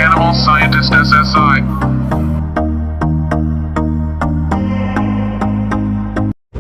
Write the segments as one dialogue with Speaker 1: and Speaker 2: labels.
Speaker 1: Animal Scientist SSI.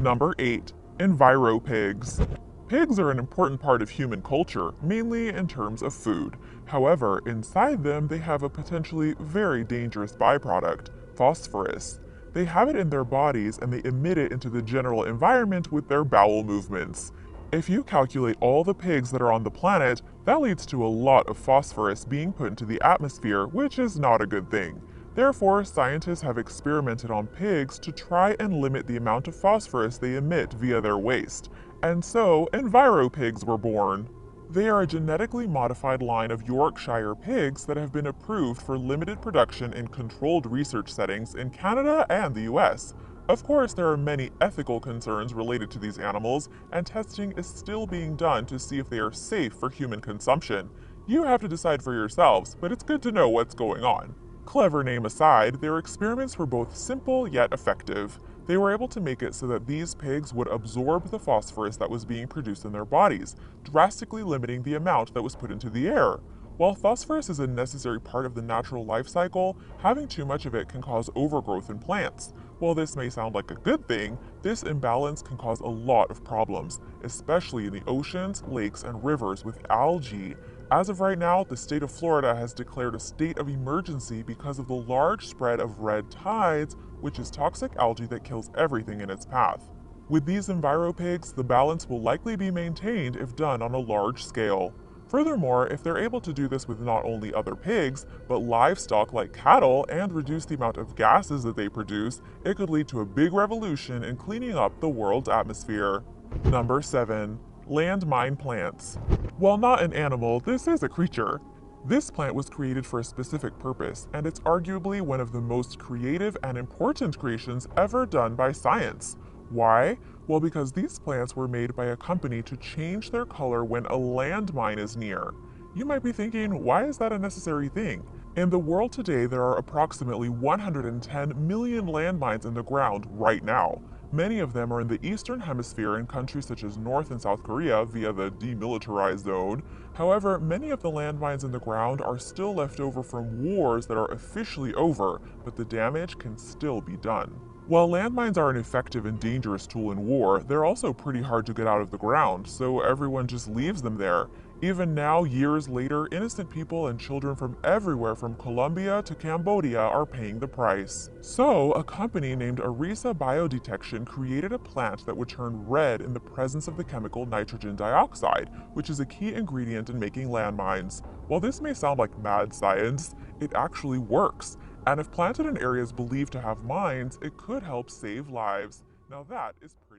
Speaker 2: Number 8. Enviropigs. Pigs are an important part of human culture, mainly in terms of food. However, inside them they have a potentially very dangerous byproduct, phosphorus. They have it in their bodies and they emit it into the general environment with their bowel movements. If you calculate all the pigs that are on the planet, that leads to a lot of phosphorus being put into the atmosphere, which is not a good thing. Therefore, scientists have experimented on pigs to try and limit the amount of phosphorus they emit via their waste. And so, Enviropigs were born. They are a genetically modified line of Yorkshire pigs that have been approved for limited production in controlled research settings in Canada and the US. Of course, there are many ethical concerns related to these animals, and testing is still being done to see if they are safe for human consumption. You have to decide for yourselves, but it's good to know what's going on. Clever name aside, their experiments were both simple yet effective. They were able to make it so that these pigs would absorb the phosphorus that was being produced in their bodies, drastically limiting the amount that was put into the air. While phosphorus is a necessary part of the natural life cycle, having too much of it can cause overgrowth in plants. While this may sound like a good thing, this imbalance can cause a lot of problems, especially in the oceans, lakes, and rivers with algae. As of right now, the state of Florida has declared a state of emergency because of the large spread of red tides, which is toxic algae that kills everything in its path. With these enviropigs, the balance will likely be maintained if done on a large scale. Furthermore, if they're able to do this with not only other pigs, but livestock like cattle and reduce the amount of gases that they produce, it could lead to a big revolution in cleaning up the world's atmosphere. Number 7. Landmine plants. While not an animal, this is a creature. This plant was created for a specific purpose, and it's arguably one of the most creative and important creations ever done by science. Why? Well, because these plants were made by a company to change their color when a landmine is near. You might be thinking, why is that a necessary thing? In the world today, there are approximately 110 million landmines in the ground right now. Many of them are in the Eastern Hemisphere in countries such as North and South Korea via the demilitarized zone. However, many of the landmines in the ground are still left over from wars that are officially over, but the damage can still be done. While landmines are an effective and dangerous tool in war, they're also pretty hard to get out of the ground, so everyone just leaves them there. Even now, years later, innocent people and children from everywhere from Colombia to Cambodia are paying the price. So, a company named Arisa Biodetection created a plant that would turn red in the presence of the chemical nitrogen dioxide, which is a key ingredient in making landmines. While this may sound like mad science, it actually works. And if planted in areas believed to have mines, it could help save lives. Now that is pretty